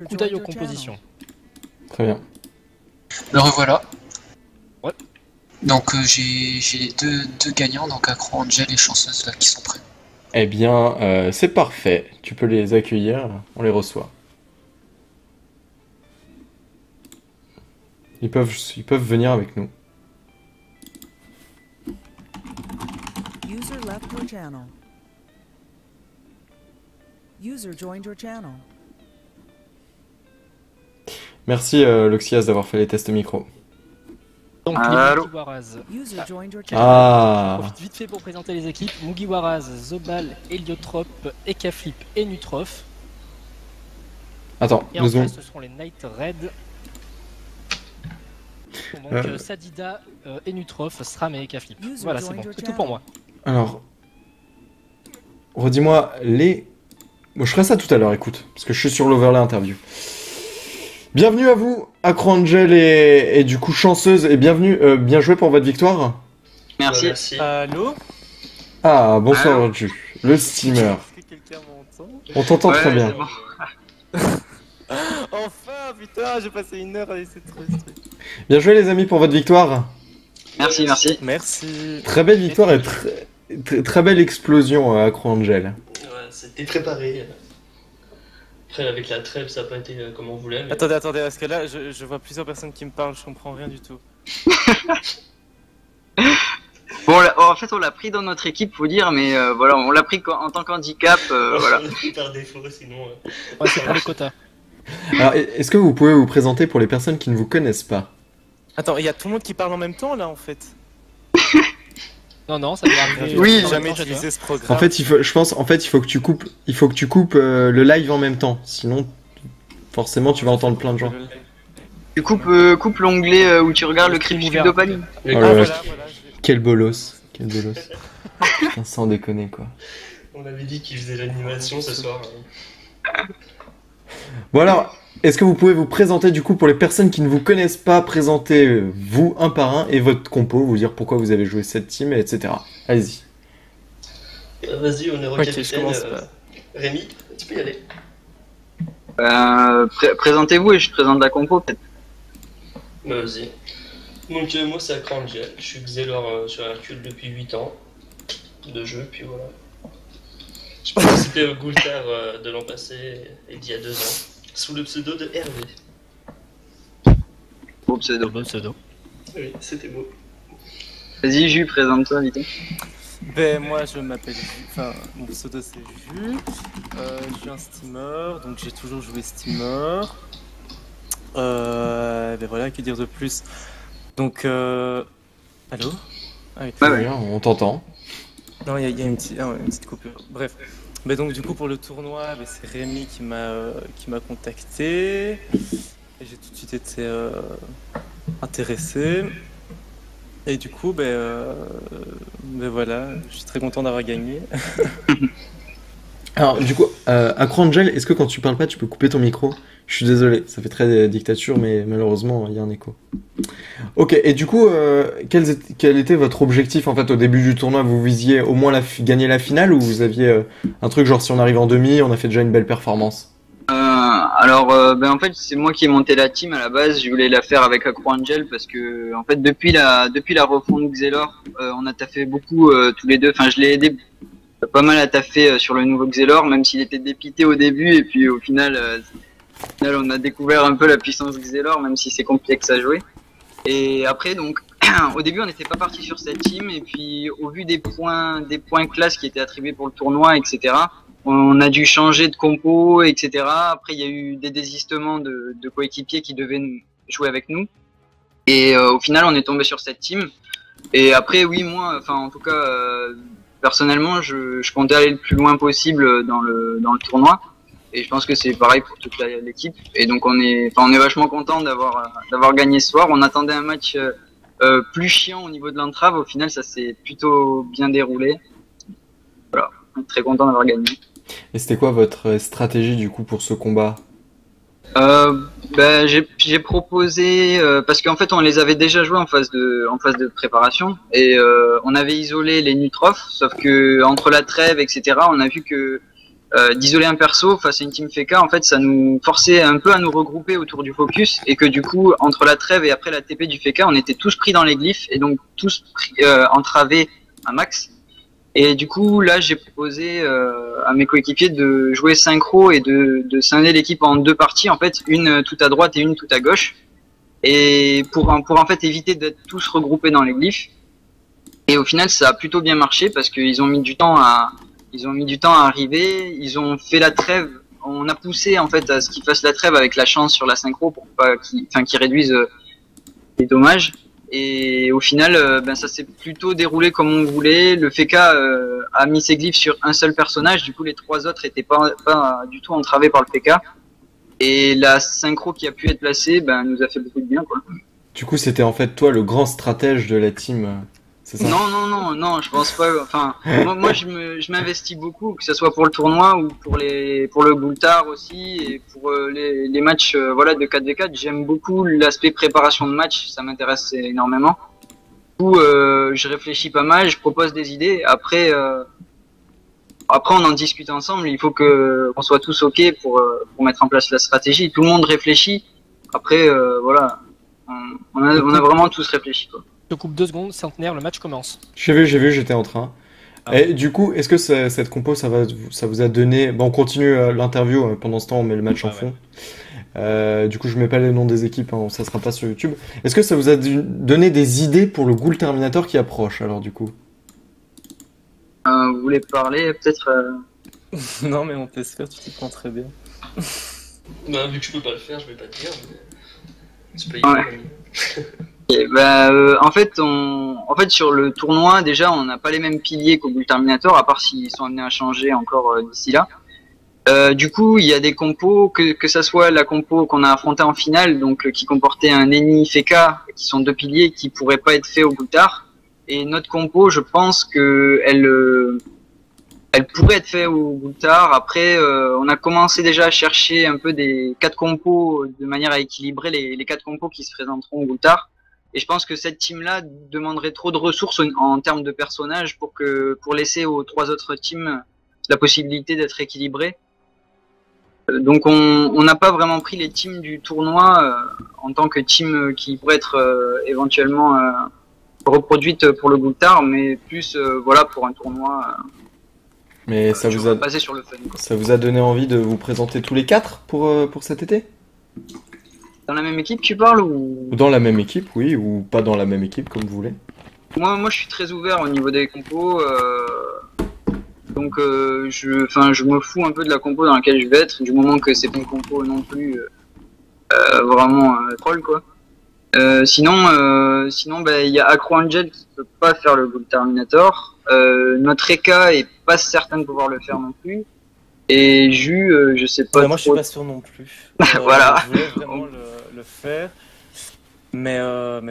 coup d'œil aux compositions. Très bien. Me revoilà. Ouais. Donc j'ai les deux gagnants, donc Accro, Angel et Chanceuse là qui sont prêts. Eh bien, c'est parfait. Tu peux les accueillir, on les reçoit. Ils peuvent venir avec nous. User left your channel. User joined your channel. Merci Loxias d'avoir fait les tests micro. Donc Allô. les Mugiwaras. User joined your channel. Ah, Profite vite fait pour présenter les équipes. Mugiwaras, Zobal, Heliotrope, Ekaflip et Nutrof. attends, Et 2 en secondes. face, ce seront les Night Red. Donc Sadida et Nutrof, Sram et Ekaflip. User Voilà, c'est joined bon. your C'est tout pour channel. moi. Alors, redis-moi les... Bon, je ferai ça tout à l'heure, écoute, parce que je suis sur l'overlay interview. Bienvenue à vous, Accro Angel et du coup Chanceuse, et bienvenue, bien joué pour votre victoire. Merci. Allô? Ah, bonsoir Allô. Ju, le steamer. Est-ce que quelqu'un m'entend? On t'entend très bien. c'est bon. Enfin, putain, j'ai passé une heure à essayer de trouver ce truc. Bien joué les amis pour votre victoire. Merci. Merci. Très belle victoire et très belle explosion, Accro Angel. Ouais, c'était préparé. Après, avec la trêve, ça n'a pas été comme on voulait. Mais... Attendez, parce que là, je vois plusieurs personnes qui me parlent, je comprends rien du tout. Bon, en fait, on l'a pris dans notre équipe, faut dire, mais voilà, on l'a pris en tant qu'handicap, voilà. On a pris par défaut, sinon. Ouais, c'est pour les quotas. Alors, est-ce que vous pouvez vous présenter pour les personnes qui ne vous connaissent pas? Attends, il y a tout le monde qui parle en même temps là en fait. Non, ça doit arriver. Oui, J'ai jamais Attends, utilisé ce programme. En fait, il faut que tu coupes le live en même temps. Sinon, forcément, tu vas entendre plein de gens. Tu coupes l'onglet où tu regardes le creepy Ouvert. dopamine. Oh là là, Voilà, quel bolos. Putain, sans déconner, quoi. On avait dit qu'il faisait l'animation ce soir. Bon alors, est-ce que vous pouvez vous présenter du coup pour les personnes qui ne vous connaissent pas, présenter vous un par un et votre compo, vous dire pourquoi vous avez joué cette team, etc. Allez-y. Vas-y, on est Ok, je commence pas. Rémi, tu peux y aller. Présentez-vous et je présente la compo, peut-être. Bah, vas-y. Donc, moi, c'est Accro Angel. Je suis Xelor sur Hercule depuis 8 ans de jeu, puis voilà. Je participais au Goultar de l'an passé et d'il y a 2 ans, sous le pseudo de Hervé. Beau pseudo. Bon pseudo. Oui, c'était beau. Vas-y, Jus, présente-toi, vite. Ben moi je m'appelle Ju, enfin mon pseudo c'est Ju, je suis un steamer, donc j'ai toujours joué steamer. Ben voilà, que dire de plus. Donc allô? Ah oui. Ouais, Bien, on t'entend. Non, il y a une petite coupure. Bref. Mais donc du coup pour le tournoi, ben, c'est Rémi qui m'a contacté et j'ai tout de suite été intéressé. Et du coup, ben voilà, je suis très content d'avoir gagné. Alors du coup, Accro Angel, est-ce que quand tu parles pas, tu peux couper ton micro? Je suis désolé, ça fait très dictature, mais malheureusement, il y a un écho. Ok, et du coup, quel était votre objectif en fait au début du tournoi? Vous visiez au moins gagner la finale ou vous aviez un truc genre si on arrive en demi, on a fait déjà une belle performance? En fait, c'est moi qui ai monté la team à la base. Je voulais la faire avec Accro Angel parce que, en fait, depuis la refonte Xelor, on a taffé beaucoup tous les deux. Enfin, je l'ai aidé pas mal à taffer sur le nouveau Xelor, même s'il était dépité au début. Et puis, au final, on a découvert un peu la puissance Xelor, même si c'est complexe à jouer. Et après, donc, au début, on n'était pas parti sur cette team. Et puis, au vu des points classe qui étaient attribués pour le tournoi, etc., on a dû changer de compo, etc. Après, il y a eu des désistements de coéquipiers qui devaient jouer avec nous. Et au final, on est tombé sur cette team. Et après, oui, moi, enfin, en tout cas, personnellement, je comptais aller le plus loin possible dans le tournoi. Et je pense que c'est pareil pour toute l'équipe. Et donc, on est vachement content d'avoir gagné ce soir. On attendait un match plus chiant au niveau de l'entrave. Au final, ça s'est plutôt bien déroulé. Voilà, on est très content d'avoir gagné. Et c'était quoi votre stratégie du coup pour ce combat? J'ai proposé parce qu'en fait on les avait déjà joués en phase de préparation et on avait isolé les Nutrof, sauf que entre la trêve etc on a vu que d'isoler un perso face à une team FK, en fait, ça nous forçait un peu à nous regrouper autour du focus et que du coup, entre la trêve et après la TP du FK, on était tous pris dans les glyphes et donc tous entravés à max. Et du coup, là, j'ai proposé à mes coéquipiers de jouer synchro et de scinder l'équipe en 2 parties, en fait, une tout à droite et une tout à gauche, et pour en fait éviter d'être tous regroupés dans les glyphes. Et au final, ça a plutôt bien marché parce qu'ils ont mis du temps à arriver. Ils ont fait la trêve. On a poussé en fait à ce qu'ils fassent la trêve avec la chance sur la synchro pour pas qu'ils réduisent les dommages. Et au final, ça s'est plutôt déroulé comme on voulait. Le FK a mis ses glyphes sur un seul personnage. Du coup, les 3 autres étaient pas du tout entravés par le FK. Et la synchro qui a pu être placée, nous a fait beaucoup de bien, quoi. Du coup, c'était en fait toi le grand stratège de la team. C'est ça? Non, je pense pas. Enfin, moi je m'investis beaucoup, que ce soit pour le tournoi ou pour le Goultard aussi, et pour les matchs de 4v4. J'aime beaucoup l'aspect préparation de match, ça m'intéresse énormément. Du coup, je réfléchis pas mal, je propose des idées. Après, on en discute ensemble. Il faut qu'on soit tous ok pour mettre en place la stratégie. Tout le monde réfléchit. Après, on a vraiment tous réfléchi, quoi. Je te coupe 2 secondes, Centenaire, le match commence. J'ai vu, j'étais en train. Et du coup, est-ce que cette compo, ça vous a donné... Bon, on continue l'interview, pendant ce temps, on met le match en fond. Du coup, je mets pas les noms des équipes, hein, ça sera pas sur YouTube. Est-ce que ça vous a donné des idées pour le Ghoul Terminator qui approche, alors, du coup? Vous voulez parler, peut-être Non, mais on te laisse faire, tu t'y prends très bien. Vu que je peux pas le faire, je vais pas te dire, mais... c'est pas en fait, sur le tournoi, déjà, on n'a pas les mêmes piliers qu'au Ghoul Terminator, à part s'ils sont amenés à changer encore d'ici là. Du coup, il y a des compos, que ça soit la compo qu'on a affrontée en finale, donc qui comportait un Eni FK, qui sont 2 piliers qui pourraient pas être faits au Goultard, et notre compo, je pense que elle pourrait être faite au Goultard. Après, on a commencé déjà à chercher un peu des 4 compos de manière à équilibrer les 4 compos qui se présenteront au Goultard. Et je pense que cette team-là demanderait trop de ressources en termes de personnages pour laisser aux 3 autres teams la possibilité d'être équilibrés. Donc on n'a pas vraiment pris les teams du tournoi en tant que team qui pourrait être éventuellement reproduite pour le Goultard, mais plus pour un tournoi. Mais ça vous a basé sur le fun, quoi. Ça vous a donné envie de vous présenter tous les 4 pour cet été? Dans la même équipe, tu parles, ou Dans la même équipe, oui, ou pas dans la même équipe, comme vous voulez. Moi, je suis très ouvert au niveau des compos. Donc, je me fous un peu de la compo dans laquelle je vais être, du moment que c'est pas une compo non plus vraiment troll, quoi. Sinon, il y a Acro Angel qui peut pas faire le Ghoul Terminator. Notre Eka est pas certain de pouvoir le faire non plus. Et je sais pas. Moi, je suis pas sûr non plus. Voilà. Je voulais vraiment le faire, mais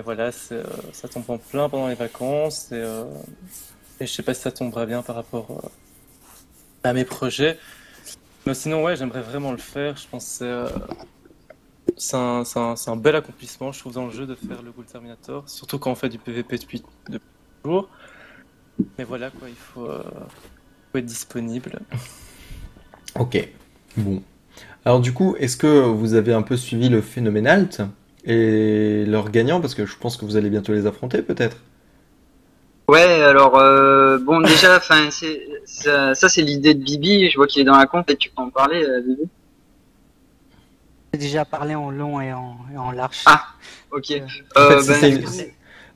voilà, ça tombe en plein pendant les vacances, et je sais pas si ça tombera bien par rapport à mes projets. Mais sinon, ouais, j'aimerais vraiment le faire. Je pense que c'est un bel accomplissement, je trouve, dans le jeu de faire le Ghoul Terminator, surtout quand on fait du PVP depuis toujours. Mais voilà, quoi, il faut être disponible. Ok, bon. Alors du coup, est-ce que vous avez un peu suivi le Phénoménalt et leurs gagnants? Parce que je pense que vous allez bientôt les affronter, peut-être. Ouais, alors, déjà, ça c'est l'idée de Bibi, je vois qu'il est dans la compte, et tu peux en parler, Bibi? J'ai déjà parlé en long et en large. Ah, ok. En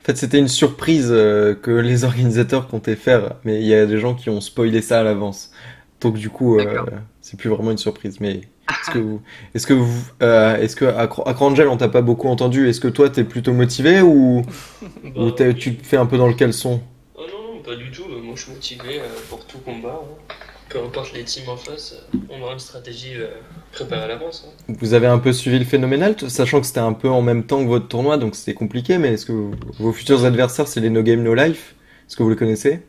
fait, c'était une surprise que les organisateurs comptaient faire, mais il y a des gens qui ont spoilé ça à l'avance. Donc du coup, c'est plus vraiment une surprise. Mais est-ce que Acro Angel, on t'a pas beaucoup entendu? Est-ce que toi, t'es plutôt motivé ou tu te fais un peu dans le caleçon? Oh non, pas du tout. Moi, je suis motivé pour tout combat. Hein. Peu importe les teams en face, on aura une stratégie préparée à l'avance. Hein. Vous avez un peu suivi le Phénoménalt, sachant que c'était un peu en même temps que votre tournoi, donc c'était compliqué. Mais est-ce que vos futurs adversaires, c'est les No Game No Life? Est-ce que vous les connaissez?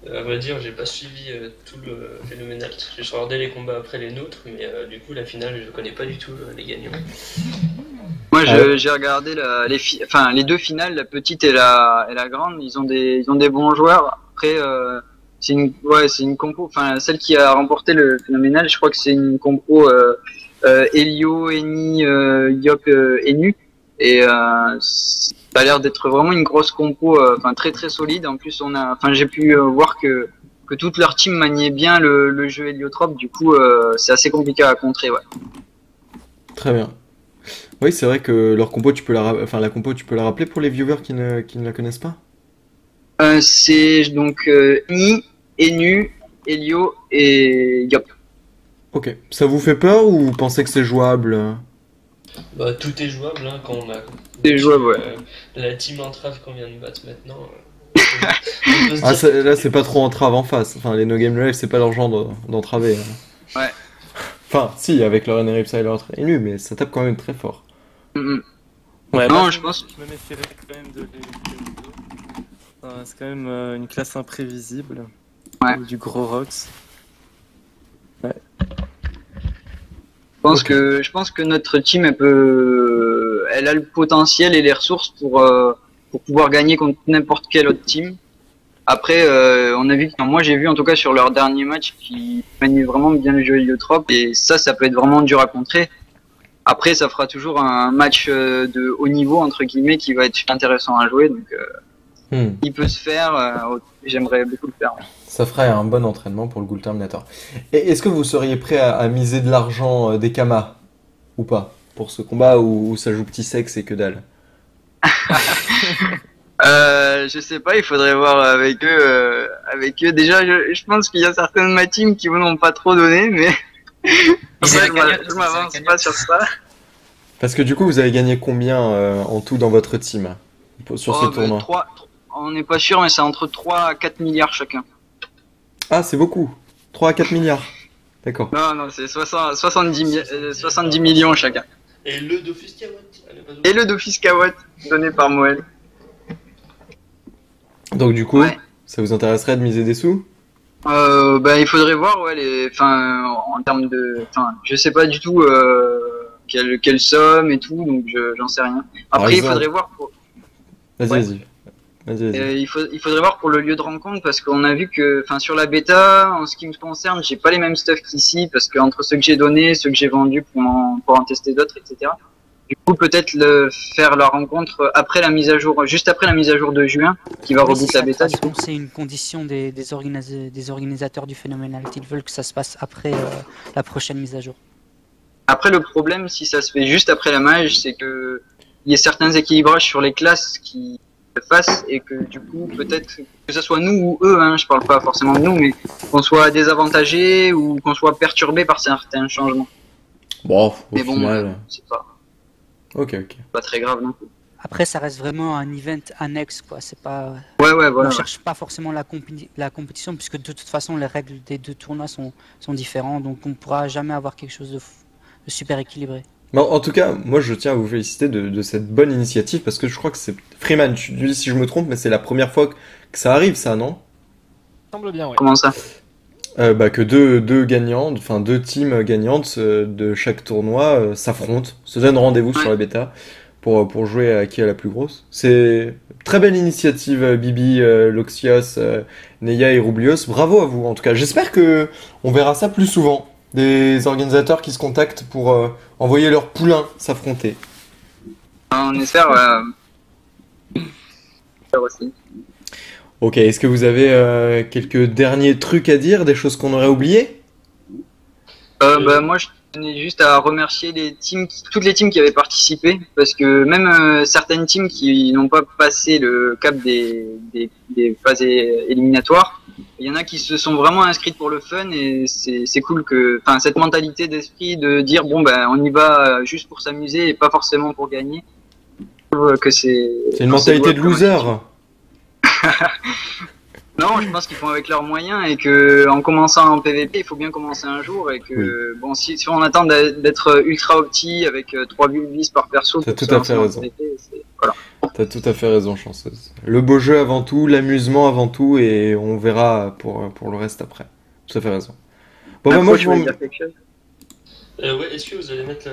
À vrai dire, j'ai pas suivi tout le Phénoménalt. J'ai regardé les combats après les nôtres, mais du coup, la finale, je connais pas du tout les gagnants. Moi, j'ai regardé les 2 finales, la petite et la grande. Ils ont des bons joueurs. Après, c'est une compo. Enfin, celle qui a remporté le phénoménal, je crois que c'est une compo Elio, Eni, Yop, Enu. Et ça a l'air d'être vraiment une grosse compo, enfin très très solide. En plus, j'ai pu voir que toute leur team maniait bien le jeu héliotrope. Du coup, c'est assez compliqué à contrer. Ouais. Très bien. Oui, c'est vrai que leur compo, la compo, tu peux la rappeler pour les viewers qui ne la connaissent pas? C'est donc Eni, Enu, Elio et Yop. Ok. Ça vous fait peur ou vous pensez que c'est jouable? Bah, tout est jouable hein, quand on a. C'est jouable, ouais. La team entrave qu'on vient de battre maintenant. Ah, là, c'est pas trop entrave en face. Enfin, les No Game No Life, c'est pas leur genre d'entraver. Hein. Ouais. Enfin, si, avec leur NRIP et leur élu, mais ça tape quand même très fort. Ouais, Non, bah, je pense. Je me méfierais quand même de c'est quand même une classe imprévisible. Ouais. Du gros Rox. Je pense que notre team, elle a le potentiel et les ressources pour pouvoir gagner contre n'importe quelle autre team. Après, moi j'ai vu en tout cas sur leur dernier match qu'ils maniaient vraiment bien le jeu héliotrope et ça peut être vraiment dur à contrer. Après, ça fera toujours un match de haut niveau entre guillemets qui va être intéressant à jouer. Donc, il peut se faire. J'aimerais beaucoup le faire. Ça ferait un bon entraînement pour le Ghoul Terminator. Et est-ce que vous seriez prêt à miser de l'argent des Kamas ou pas pour ce combat où ça joue petit sexe et que dalle? Je sais pas, il faudrait voir avec eux. Déjà, je pense qu'il y a certaines de ma team qui n'ont pas trop donné, mais je m'avance pas sur ça. Parce que du coup, vous avez gagné combien en tout dans votre team sur ce tournoi? On n'est pas sûr, mais c'est entre 3 à 4 milliards chacun. Ah, c'est beaucoup. 3 à 4 milliards. D'accord. Non, c'est 70 millions chacun. Et le Dofus Kawat. Et le Dofus Kawat, donné par Moël. Donc du coup, ça vous intéresserait de miser des sous? Il faudrait voir, en termes de... je sais pas du tout quelle somme et tout, donc j'en sais rien. Après, il faudrait voir pour... Vas-y. Il faudrait voir pour le lieu de rencontre parce qu'on a vu que, sur la bêta, en ce qui me concerne, j'ai pas les mêmes stuff qu'ici parce que entre ceux que j'ai donnés, ceux que j'ai vendus pour en tester d'autres, etc. Du coup, peut-être faire la rencontre après la mise à jour, juste après la mise à jour de juin, qui va reboot la bêta. C'est une condition des organisateurs du phénoménal. Ils veulent que ça se passe après la prochaine mise à jour. Après, le problème, si ça se fait juste après la mage, c'est que il y a certains équilibrages sur les classes qui fasse et que du coup peut-être que ce soit nous ou eux, je parle pas forcément de nous, mais qu'on soit désavantagé ou qu'on soit perturbé par certains changements. Bon, au final, c'est pas. Ok. Pas très grave non plus. Après, ça reste vraiment un event annexe, quoi. C'est pas. Ouais, voilà. On cherche pas forcément la compétition puisque de toute façon les règles des deux tournois sont différentes, donc on pourra jamais avoir quelque chose de super équilibré. Bon, en tout cas, moi je tiens à vous féliciter de cette bonne initiative parce que je crois que c'est Freeman, tu dis si je me trompe, mais c'est la première fois que ça arrive, ça, non? Semble bien, ouais. Comment ça? Que deux gagnantes, enfin deux teams gagnantes de chaque tournoi s'affrontent, se donnent rendez-vous sur la bêta pour jouer à qui est la plus grosse. C'est très belle initiative, Bibi, Loxios, Neya et Rublios. Bravo à vous en tout cas. J'espère que on verra ça plus souvent. Des organisateurs qui se contactent pour envoyer leurs poulains s'affronter. On espère aussi. Ok, est-ce que vous avez quelques derniers trucs à dire, des choses qu'on aurait oubliées? Moi je tenais juste à remercier toutes les teams qui avaient participé, parce que même certaines teams qui n'ont pas passé le cap des phases éliminatoires, il y en a qui se sont vraiment inscrites pour le fun et c'est cool que, cette mentalité d'esprit de dire on y va juste pour s'amuser et pas forcément pour gagner. Je trouve que c'est une mentalité de loser. Non, je pense qu'ils font avec leurs moyens et que en commençant en PVP, il faut bien commencer un jour et que si on attend d'être ultra opti avec 3 vis par perso, t'as tout à fait raison. PVP, voilà. T'as tout à fait raison, chanceuse. Le beau jeu avant tout, l'amusement avant tout, et on verra pour le reste après. Tout à fait raison. Bon, moi je vais dire quelque chose. Est-ce que vous allez mettre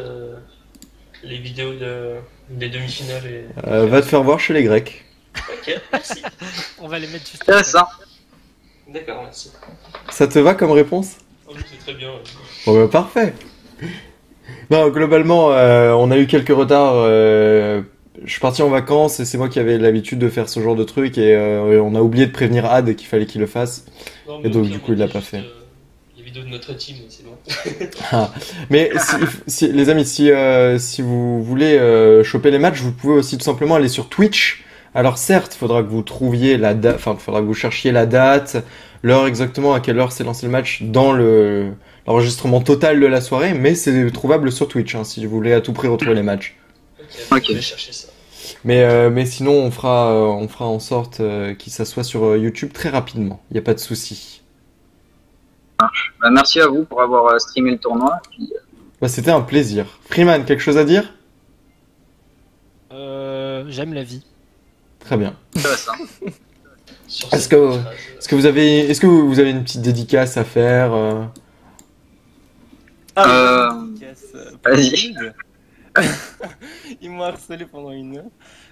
les vidéos des demi-finales va te faire voir chez les Grecs. Ok, merci. On va les mettre juste après. Ça. D'accord, merci. Ça te va comme réponse? Oh, oui, c'est très bien. Bon, bah, parfait. Non, globalement, on a eu quelques retards. Je suis parti en vacances et c'est moi qui avais l'habitude de faire ce genre de truc et on a oublié de prévenir Ad qu'il fallait qu'il le fasse. Non, Et donc, au du pire, coup, il l'a moi, pas juste, fait. les vidéos de notre team, c'est bon. Ah. Mais les amis, si vous voulez choper les matchs, vous pouvez aussi tout simplement aller sur Twitch. Alors certes, faudra que vous trouviez la date, enfin, faudra que vous cherchiez la date, l'heure exactement à quelle heure s'est lancé le match dans l'enregistrement total de la soirée, mais c'est trouvable sur Twitch, hein, si vous voulez à tout prix retrouver les matchs. Ok, je vais chercher ça. Mais sinon, on fera en sorte que ça soit sur YouTube très rapidement. Il n'y a pas de souci. Bah, merci à vous pour avoir streamé le tournoi. Puis, Bah, c'était un plaisir. Freeman, quelque chose à dire? J'aime la vie. Très bien. intéressant. Sur Est-ce cette que, phrase, est-ce que vous avez une petite dédicace à faire Dédicace, vas-y. Ils m'ont harcelé pendant une heure.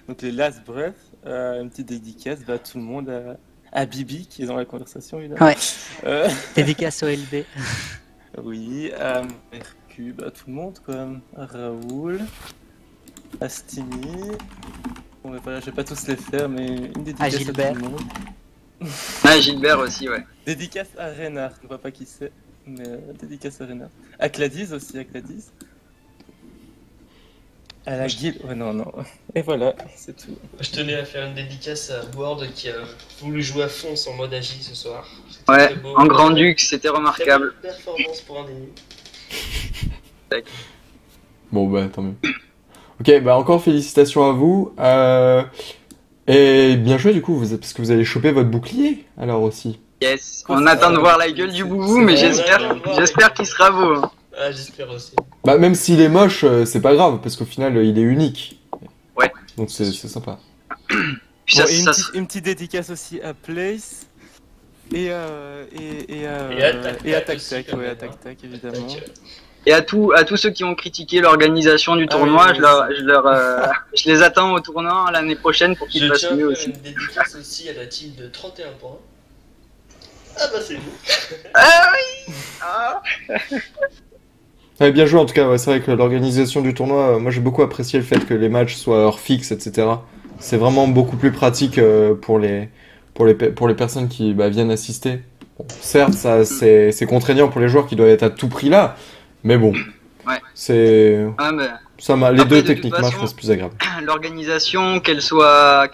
Donc les Last Breath, une petite dédicace à tout le monde, à Bibi qui est dans la conversation évidemment. Ouais. Euh, Dédicace au LB. oui, à Mercube, à tout le monde quoi. À Raoul, à Stimi. Bon, mais voilà, je vais pas tous les faire, mais une dédicace à Gilbert. tout le monde. Ah, Gilbert aussi, ouais. Dédicace à Reynard, je ne vois pas qui c'est, mais dédicace à Reynard. À Gladys aussi, à Gladys. À la guilde, ouais non, non. Et voilà, c'est tout. Je tenais à faire une dédicace à Ward qui a voulu jouer à fond son mode agi ce soir. C'était Ouais, très beau. en Grand Duc, c'était Très remarquable. belle performance pour un des nuls. Bon, bah, tant mieux. Ok, bah, encore félicitations à vous. Et bien joué, du coup, parce que vous allez choper votre bouclier, alors aussi. Yes, on attend de voir la gueule du boubou, mais j'espère qu'il sera beau. Hein. Ah, j'espère aussi. Bah, même s'il est moche, c'est pas grave, parce qu'au final, il est unique. Ouais. Donc, c'est sympa. Puis Bon, ça, et ça, une petite dédicace aussi à Place et à Tac Tac Tac, aussi, ouais, à quand même, Tac Tac évidemment. et à tous ceux qui ont critiqué l'organisation du Ah tournoi, oui, je les attends au tournoi l'année prochaine pour qu'ils Je fassent tiens à mieux faire aussi. une dédicace aussi à la team de 31 points. Ah bah c'est vous. Ah oui ah. Ouais, bien joué, en tout cas, ouais, c'est vrai que l'organisation du tournoi, moi j'ai beaucoup apprécié le fait que les matchs soient à heure fixe, etc. C'est vraiment beaucoup plus pratique pour les personnes qui viennent assister. Bon, certes, c'est contraignant pour les joueurs qui doivent être à tout prix là, mais bon, Ouais. c'est Ah, mais les Après, deux de toute techniquement, je façon, pense plus agréable. l'organisation, qu'elle soit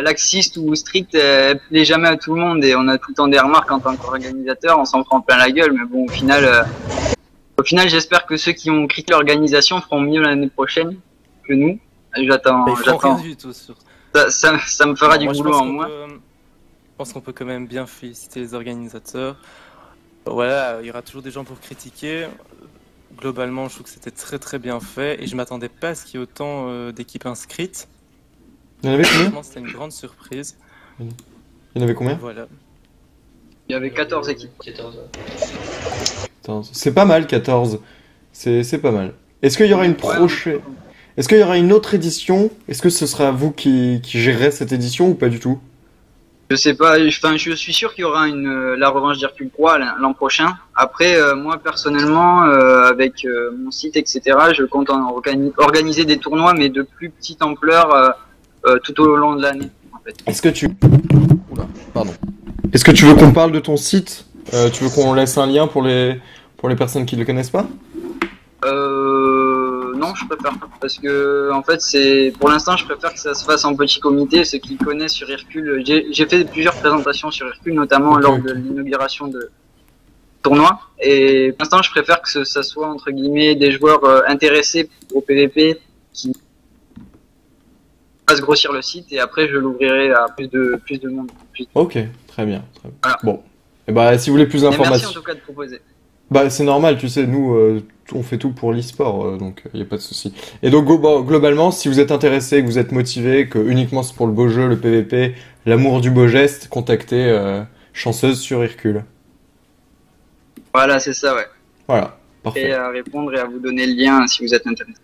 laxiste ou stricte, elle plaît jamais à tout le monde et on a tout le temps des remarques en tant qu'organisateur, on s'en prend plein la gueule, mais bon, au final, j'espère que ceux qui ont critiqué l'organisation feront mieux l'année prochaine que nous. J'attends, Mais ils font rien j'attends. du tout sur. Ça me fera du Moi, je boulot pense en qu'on moins. peut- Je pense qu'on peut quand même bien féliciter les organisateurs. Voilà, il y aura toujours des gens pour critiquer. Globalement, je trouve que c'était très très bien fait et je m'attendais pas à ce qu'il y ait autant d'équipes inscrites. Il y en avait combien? Franchement, c'était une grande surprise. Il y en avait combien? Voilà. Il y avait 14 équipes. 14 heures. 14. C'est pas mal, 14. C'est pas mal. Est-ce qu'il y aura une prochaine... Est-ce qu'il y aura une autre édition? Est-ce que ce sera vous qui gérerez cette édition ou pas du tout? Je sais pas, enfin, je suis sûr qu'il y aura la revanche d'Hercule 3 l'an prochain. Après, moi personnellement, avec mon site, etc., je compte organiser des tournois, mais de plus petite ampleur tout au long de l'année. En fait. Est-ce que tu... Oula, pardon. Est-ce que tu veux qu'on parle de ton site? Tu veux qu'on laisse un lien pour les personnes qui ne le connaissent pas? Non, je préfère pas, parce que en fait, pour l'instant, je préfère que ça se fasse en petit comité. Ceux qui connaissent sur Hercule, j'ai fait plusieurs présentations sur Hercule, notamment lors de l'inauguration de tournoi. Et pour l'instant, je préfère que ça soit entre guillemets des joueurs intéressés au PVP qui fassent grossir le site, et après, je l'ouvrirai à plus de monde. Ok, très bien. Voilà. Bon. Et bah, si vous voulez plus Mais merci en d'informations... tout cas de proposer. Bah, c'est normal, tu sais, nous, on fait tout pour l'e-sport, donc il n'y a pas de souci. Et donc, globalement, si vous êtes intéressé, que vous êtes motivé, que uniquement c'est pour le beau jeu, le PVP, l'amour du beau geste, contactez Chanceuse sur Hercule. Voilà, c'est ça, ouais. Voilà, Et parfait. à répondre et à vous donner le lien si vous êtes intéressé.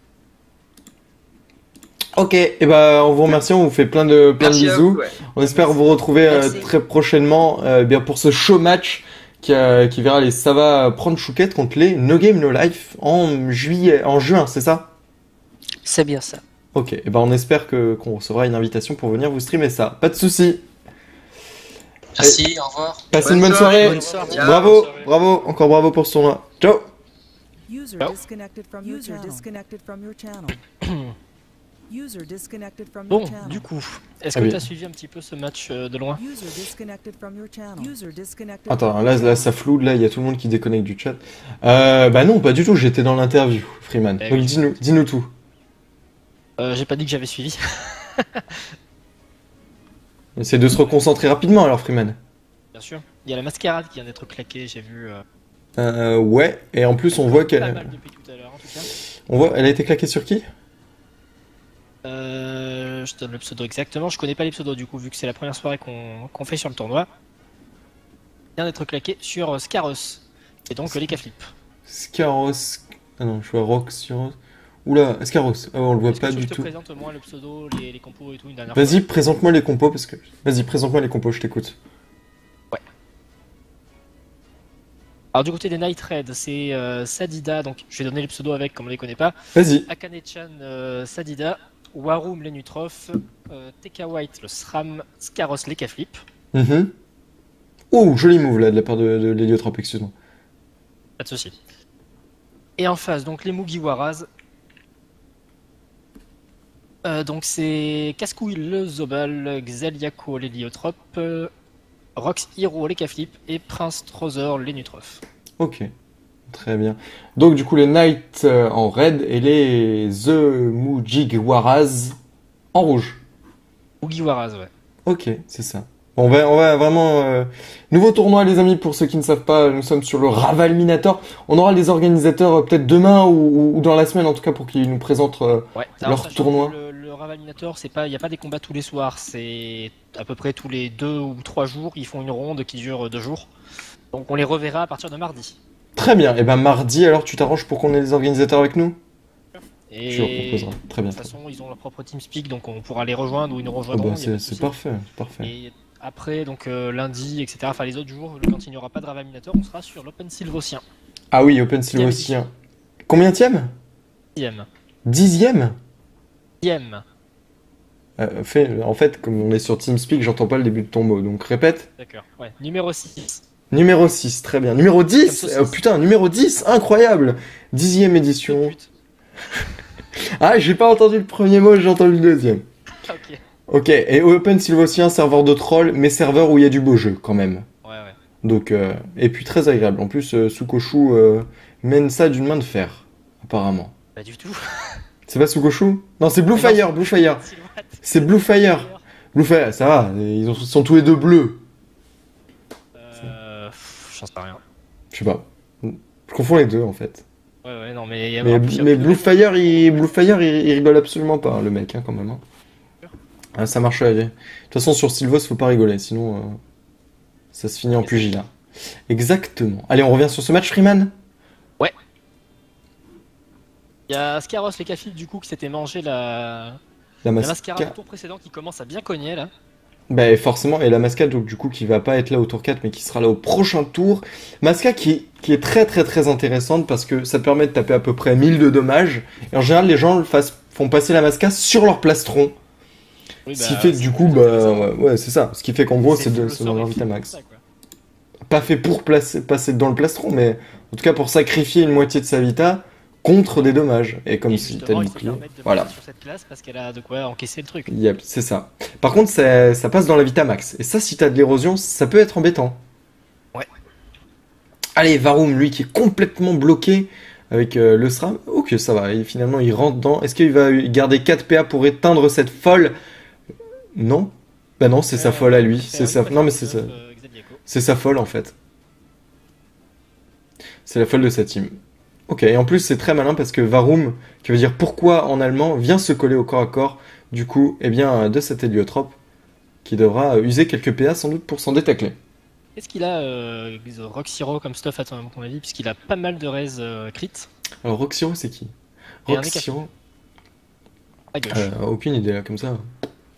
Ok, et ben on vous remercie, on vous fait plein de Merci à bisous. vous, ouais. On espère vous retrouver Merci. très prochainement bien pour ce show match qui verra les Sava prendre chouquette contre les No Game No Life en juin, c'est ça? C'est bien ça. Ok, et ben on espère qu'on recevra une invitation pour venir vous streamer ça. Pas de souci. Merci, au revoir. Passez une bonne soirée. Bonne soirée. Ciao. Bravo, Bonne soirée. bravo, encore bravo pour ce tournoi. Ciao. User Ciao. disconnected from your channel. Disconnected from your channel. User disconnected from Bon, your channel. du coup, est-ce Ah que oui. tu as suivi un petit peu ce match de loin? User disconnected from your channel. User disconnected Attends, from là, your là ça channel. floue, là il y a tout le monde qui déconnecte du chat. Bah non, pas du tout, j'étais dans l'interview, Freeman. Eh Donc oui. dis-nous tout. J'ai pas dit que j'avais suivi. Essaye de se reconcentrer rapidement alors, Freeman. Bien sûr. Il y a la mascarade qui vient d'être claquée, j'ai vu. Ouais, et en plus on voit Pas qu'elle mal depuis tout à l'heure, en tout cas. elle a été claquée sur qui? Je te donne le pseudo exactement. Je connais pas les pseudos du coup, vu que c'est la première soirée qu'on fait sur le tournoi. Il vient d'être claqué sur Scaros. Et donc les K-Flip. Scaros. Ah non, je vois Rox. Oula, Scaros. Ah, on le voit Est-ce pas que tu veux du que je te tout. présente moi le pseudo, les compos et tout une dernière Vas-y, présente-moi les compos parce que. Vas-y, présente-moi les compos, je t'écoute. fois? Alors du côté des Night Raid, c'est Sadida, donc je vais donner les pseudos avec comme on les connaît pas. Vas-y. Akane-chan Sadida, Warum les Nutrof, TK White le SRAM, Scaros les K-Flip. Mhm. Oh, joli move là de la part de l'héliotrope, excuse-moi. Pas de soucis. Et en face, donc les Mugiwaras. Donc c'est Cascouille le Zobal, Xeliaco l'héliotrope, Rox Hero les K-Flip et Prince Trozor les Nutrof. Ok. Très bien. Donc du coup les Knights en red et les The Mugiwaras en rouge. Mugiwaras, ouais. Ok, c'est ça. Bon, on va vraiment... Nouveau tournoi les amis, pour ceux qui ne savent pas, nous sommes sur le Ravalminator. On aura les organisateurs peut-être demain ou dans la semaine en tout cas pour qu'ils nous présentent Ouais. leur sachant tournoi. que le Ravalminator, c'est pas, il n'y a pas des combats tous les soirs, c'est à peu près tous les 2 ou 3 jours, ils font une ronde qui dure 2 jours. Donc on les reverra à partir de mardi. Très bien, et ben mardi alors tu t'arranges pour qu'on ait les organisateurs avec nous? Et Tu leur proposeras. Très bien. de toute façon, ils ont leur propre TeamSpeak, donc on pourra les rejoindre ou ils nous Oh, rejoindront. bah, il y a pas de c'est souci. parfait, c'est parfait. Et après, donc lundi, etc., enfin les autres jours, quand il n'y aura pas de Ravalminator, on sera sur l'Open Silvocien. Ah oui, Open Silvocien. Combienième? 10ème. 10e? 10ème. En fait, comme on est sur TeamSpeak, j'entends pas le début de ton mot, donc répète. D'accord. Ouais. Numéro 6. Numéro 6, très bien. Numéro 10 Comme saucisse. putain, numéro 10, incroyable 10e édition. Ah, j'ai pas entendu le premier mot, j'ai entendu le deuxième. Ok. Ok, et Open Silvocien, serveur de troll, mais serveur où il y a du beau jeu, quand même. Ouais, ouais. Donc, et puis très agréable. En plus, Sukoshu mène ça d'une main de fer, apparemment. Pas du tout. C'est pas Sukoshu? Non, c'est Bluefire, Bluefire. Silhouette. C'est Bluefire. Bluefire, ça va, sont tous les deux bleus. J'en sais rien. Je sais pas. Je confonds les deux, en fait. Ouais, ouais, non, mais il y a Mais, en plus, il y a mais plus de- Bluefire, il rigole absolument pas, hein, le mec, hein, quand même. Hein. Ah, ça marche. De toute façon, sur Sylvos, faut pas rigoler, sinon ça se finit en pugilat. Exactement. Allez, on revient sur ce match, Freeman. Il y a Scaros les K-Flip du coup qui s'était mangé la La mascarade mascarade. du tour précédent qui commence à bien cogner là. Bah, forcément, et la mascarade, donc, du coup, qui va pas être là au tour 4, mais qui sera là au prochain tour. Masca qui est très très très intéressante parce que ça te permet de taper à peu près 1000 de dommages. Et en général, les gens font passer la masca sur leur plastron. Oui, Ce qui fait que du coup, bah, ouais, c'est ça. Ce qui fait qu'en gros, c'est le dans sort leur est fait Vitamax. pour ça, quoi. Pas fait pour passer dans le plastron, mais en tout cas pour sacrifier une moitié de sa vita contre des dommages. Et comme Et si t'as justement, le il se bouclier. permettent de Voilà. passer sur cette classe parce qu'elle a de quoi encaisser le truc. Yep, c'est ça. Par contre, ça passe dans la Vitamax. Et ça, si t'as de l'érosion, ça peut être embêtant. Ouais. Allez, Varum, lui qui est complètement bloqué avec le SRAM. Ok, ça va. Et finalement, il rentre dans. Est-ce qu'il va garder 4 PA pour éteindre cette folle? Non. Bah non, c'est sa folle à lui. C'est sa. Non, mais c'est ça. C'est sa folle en fait. C'est la folle de sa team. Ok, et en plus c'est très malin parce que Varum, qui veut dire pourquoi en allemand, vient se coller au corps à corps, du coup, eh bien, de cet héliotrope, qui devra user quelques PA sans doute pour s'en détacler. Qu'est-ce qu'il a Rox Hero comme stuff à ton avis puisqu'il a pas mal de raise crit. Alors Roxiro c'est qui? Et un Roxiro. À gauche. Aucune idée là, comme ça.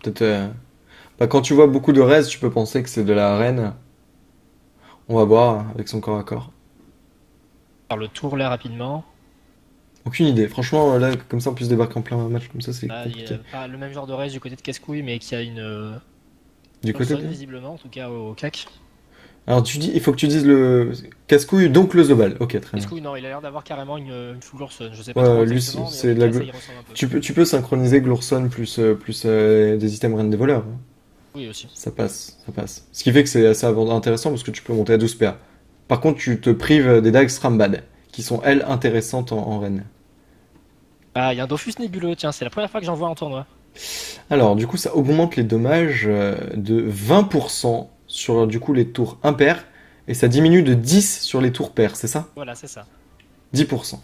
Peut-être. Bah, quand tu vois beaucoup de res, tu peux penser que c'est de la reine. On va voir avec son corps à corps. Faire le tour là rapidement. Aucune idée. Franchement, là, comme ça, on puisse débarquer en plein match comme ça, c'est Là, il y compliqué. a pas le même genre de race du côté de Cascouille, mais qui a une Du côté zone de... visiblement, en tout cas au CAC. Alors, il faut que tu dises le casse-couille, donc le Zobal. Ok, très bien. Cascouille, non, il a l'air d'avoir carrément une full Glorson. Je sais pas Ouais, trop lui, exactement, mais c'est en de tout la cas, gl- ça y ressemble un peu. Tu peux synchroniser Glourson plus des items reines des voleurs, hein. Oui, aussi. Ça passe, ça passe. Ce qui fait que c'est assez intéressant parce que tu peux monter à 12 PA. Par contre, tu te prives des dagues Strambad, qui sont elles intéressantes en reine. Ah, il y a un Dofus nébuleux, tiens, c'est la première fois que j'en vois en tournoi. Alors, du coup, ça augmente les dommages de 20% sur du coup les tours impairs et ça diminue de 10 sur les tours pairs, c'est ça? Voilà, c'est ça. 10%.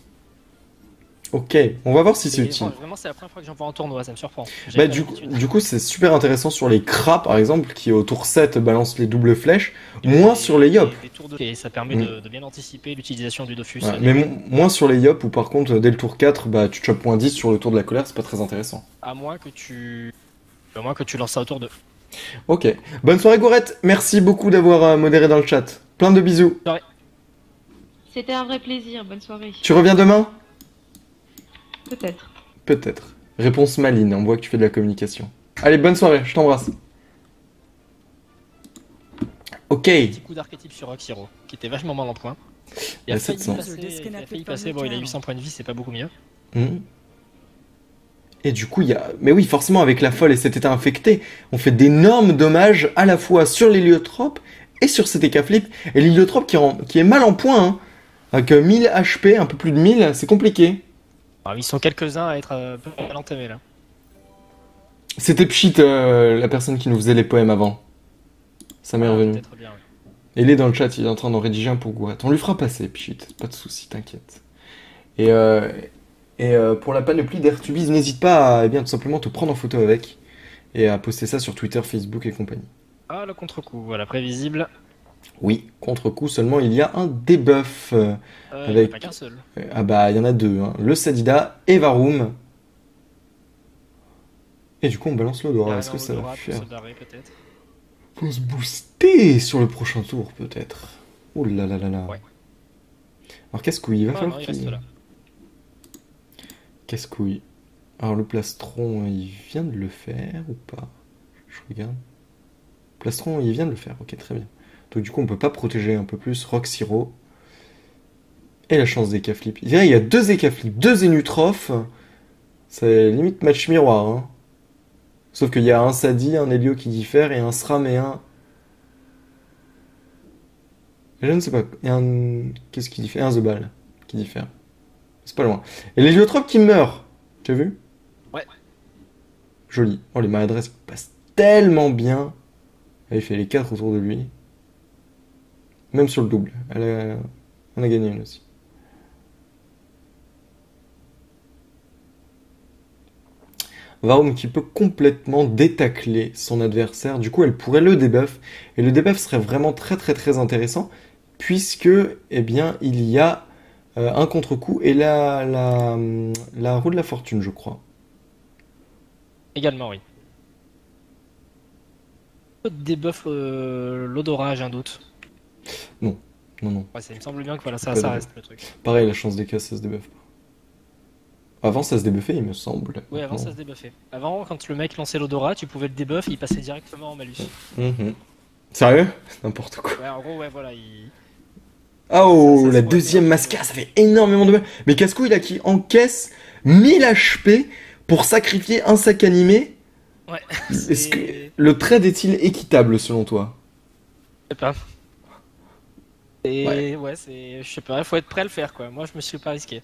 Ok, on va voir si c'est Et utile. vraiment, c'est la première fois que j'en vois en tournoi, ça me surprend. J'avais Bah, pas du l'habitude. coup, c'est super intéressant sur les Kras, par exemple, qui au tour 7 balancent les doubles flèches, moins sur les Yop. Des tours et ça permet de bien anticiper l'utilisation du Dofus. Ouais, mais moins sur les Yop, où par contre, dès le tour 4, bah, tu chopes moins 10 sur le tour de la colère, c'est pas très intéressant. À moins que tu lances ça autour de. Ok. Bonne soirée, Gourette. Merci beaucoup d'avoir modéré dans le chat. Plein de bisous. C'était un vrai plaisir, bonne soirée. Tu reviens demain? Peut-être. Peut-être. Réponse maligne, on voit que tu fais de la communication. Allez, bonne soirée, je t'embrasse. Ok. Petit coup d'archétype sur Roxiro, qui était vachement mal en point. Il a À failli 700. passer, bon, il a 800 points de vie, c'est pas beaucoup mieux. Mhm. Et du coup, il y a... Mais oui, forcément, avec la folle et cet état infecté, on fait d'énormes dommages à la fois sur l'héliotrope et sur cet écaflip. Et l'héliotrope qui est mal en point, hein. Avec 1000 HP, un peu plus de 1000, c'est compliqué. Alors, ils sont quelques-uns à être un peu mal entamés là. C'était Pchit, la personne qui nous faisait les poèmes avant. Ça m'est revenu. Peut-être bien, ouais. Et il est dans le chat, il est en train d'en rédiger un pour Gourette. On lui fera passer, Pchit, pas de soucis, t'inquiète. Et pour la panoplie d'Airtubis, n'hésite pas à tout simplement te prendre en photo avec et à poster ça sur Twitter, Facebook et compagnie. Ah, le contre-coup, voilà, prévisible. Oui, contre-coup, seulement il y a un debuff Il n'y avec... en a pas qu'un seul. Ah bah, il y en a deux, hein. Le Sadida et Varum. Et du coup, on balance l'Odora. Est-ce que ça va faire... peut-être. Faut se booster sur le prochain tour, peut-être. Ouh là là là là. Ouais. Alors, Cascouille, il va Ah, falloir non, il qu'il... reste là. Cascouille. Alors, le plastron, il vient de le faire ou pas? Je regarde. Plastron, il vient de le faire. Ok, très bien. Donc, du coup, on peut pas protéger un peu plus Roxiro. Et la chance des Ekaflip. Il y a deux Ekaflip, deux Zénutrophes. C'est limite match miroir, hein. Sauf qu'il y a un Sadi, un Helio qui diffère, et un Sram et un... Je ne sais pas. Et un... Qu'est-ce qui diffère? Et un Zobal qui diffère. C'est pas loin. Et l'héliotrope qui meurt. Tu as vu? Ouais. Joli. Oh, les maladresses passent tellement bien. Elle fait les 4 autour de lui. Même sur le double. On a gagné une aussi. Varum qui peut complètement détacler son adversaire. Du coup, elle pourrait le debuff. Et le debuff serait vraiment très très très intéressant. Puisque, eh bien, il y a un contre-coup et la roue de la fortune, je crois. Également, oui. Débuff l'odorat, j'ai un doute. Non. Ouais, ça, il me semble bien que voilà, ça Pas reste le truc. Pareil, la chance des cas, ça se débuffe pas. Avant, ça se débuffait, il me semble. Oui, avant Maintenant. ça se débuffait. Avant, quand le mec lançait l'odorat, tu pouvais le debuff, il passait directement en malus. Mhm. Sérieux? N'importe quoi. Ouais, en gros, ouais, voilà, il... Ah oh, Ça, la se voit deuxième bien. mascara, ça fait énormément de mal. Mais Cascouille, là, qui encaisse 1000 HP pour sacrifier un sac animé. Ouais. Est-ce que le trade est-il équitable, selon toi? Je sais pas. Et Ouais. c'est... Je sais pas, il faut être prêt à le faire, quoi. Moi, je me suis pas risqué.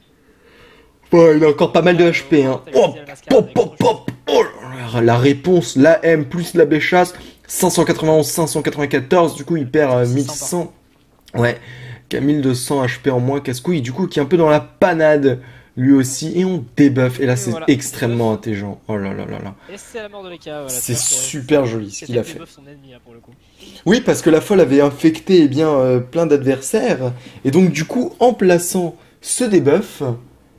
Ouais, il a encore pas mal de HP, hein. T'as Hop, utilisé la mascara pop, avec pop, autre chose. pop. Oh là là, la réponse, la M plus la béchasse, 591, 594, du coup il perd 1100. Ouais, qui a 1200 HP en moins, Cascouille, du coup qui est un peu dans la panade, lui aussi, et on débuff, et là c'est voilà. extrêmement intelligent. Oh là là là là. Et c'est la mort de l'EK, voilà. C'est tu vois, super joli ce qu'il a fait. debuff son ennemi, hein, pour le coup. Oui, parce que la folle avait infecté plein d'adversaires, et donc du coup, en plaçant ce debuff,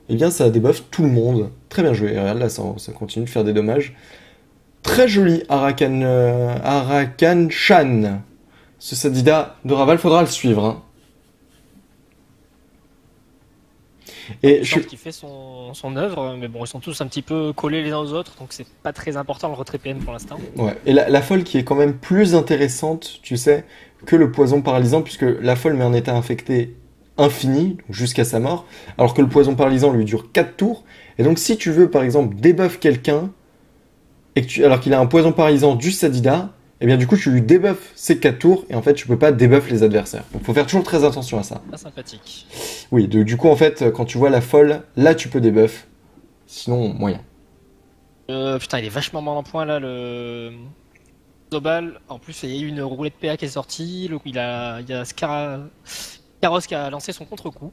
eh bien ça débuff tout le monde. Très bien joué. Et regarde, là, ça continue de faire des dommages. Très joli, Arakan Shan. Ce Sadida de Raval, faudra le suivre. Hein. Et qui fait son œuvre, mais bon, ils sont tous un petit peu collés les uns aux autres, donc c'est pas très important le retrait PM pour l'instant. Ouais. Et la folle qui est quand même plus intéressante, tu sais, que le poison paralysant, puisque la folle met en état infecté infini, jusqu'à sa mort, alors que le poison paralysant lui dure 4 tours. Et donc si tu veux par exemple debuff quelqu'un, alors qu'il a un poison paralysant du Sadida, et bien du coup tu lui debuffes ces 4 tours, et en fait tu peux pas debuff les adversaires. Donc faut faire toujours très attention à ça. Pas sympathique. Oui, du coup en fait quand tu vois la folle, là tu peux debuff, sinon moyen. Putain, il est vachement mal en point là, le Zobal. En plus il y a eu une roulette PA qui est sortie, il y a Scaros qui a lancé son contre-coup.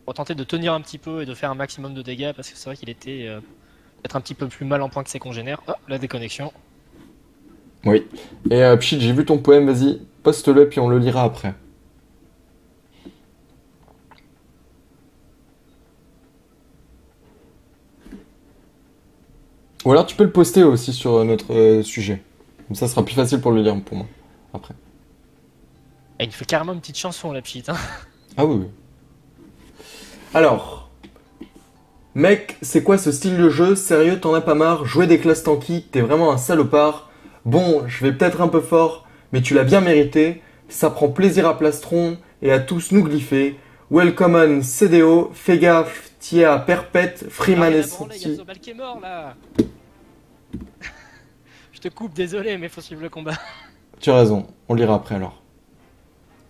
Pour tenter de tenir un petit peu et de faire un maximum de dégâts, parce que c'est vrai qu'il était peut-être un petit peu plus mal en point que ses congénères. Oh, la déconnexion. Oui. Et Pchit, j'ai vu ton poème, vas-y, poste-le puis on le lira après. Ou alors tu peux le poster aussi sur notre sujet. Comme ça sera plus facile pour le lire pour moi, après. Et il fait carrément une petite chanson, la Pchit. Hein. Ah oui, oui. Alors, mec, c'est quoi ce style de jeu? Sérieux, t'en as pas marre? Jouer des classes tanky, t'es vraiment un salopard. Bon, je vais peut-être un peu fort, mais tu l'as bien mérité. Ça prend plaisir à Plastron et à tous nous glypher. Welcome on CDO, fais gaffe, Tia Perpète, Freeman et Il y a Zobal qui est mort là. Je te coupe, désolé, mais faut suivre le combat. Tu as raison, on le lira après alors.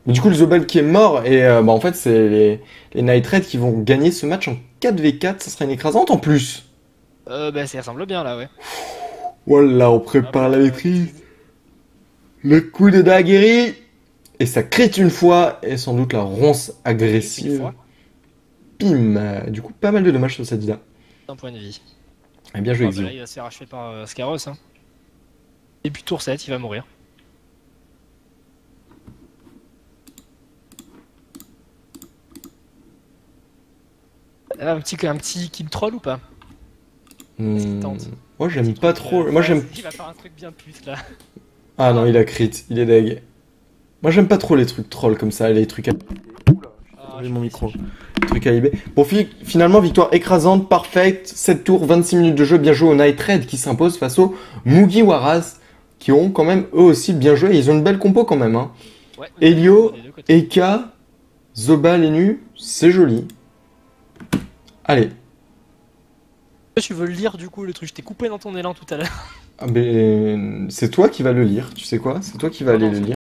Mais du coup, le Zobel qui est mort, et en fait, c'est les Night Raid qui vont gagner ce match en 4v4, ça sera une écrasante en plus. Bah, ça ressemble bien là, ouais. Voilà, on prépare la maîtrise. Le coup de Daguerre. Et ça crit une fois, et sans doute la ronce agressive. Pim. Du coup, pas mal de dommages sur cette Dida. Un point de vie. Et bien joué, Exio. Là, il va se faire achever par Scaros. Hein. Et puis tour 7, il va mourir. Un petit kill troll ou pas? Moi j'aime pas trop. Moi j'aime. Il va faire un truc bien plus là. Ah non, il a crit, il est deg. Moi j'aime pas trop les trucs trolls comme ça, les trucs à. Oula, j'ai mon micro. Les trucs à IB. Bon, finalement, victoire écrasante, parfaite. 7 tours, 26 minutes de jeu, bien joué au Night Raid qui s'impose face aux Mugiwaras qui ont quand même eux aussi bien joué. Ils ont une belle compo quand même. Hein. Ouais, Elio, Eka, Zobal et Nu, c'est joli. Allez. Tu veux le lire du coup le truc, je t'ai coupé dans ton élan tout à l'heure. Ah, mais c'est toi qui vas le lire, tu sais quoi? C'est toi qui vas aller le lire.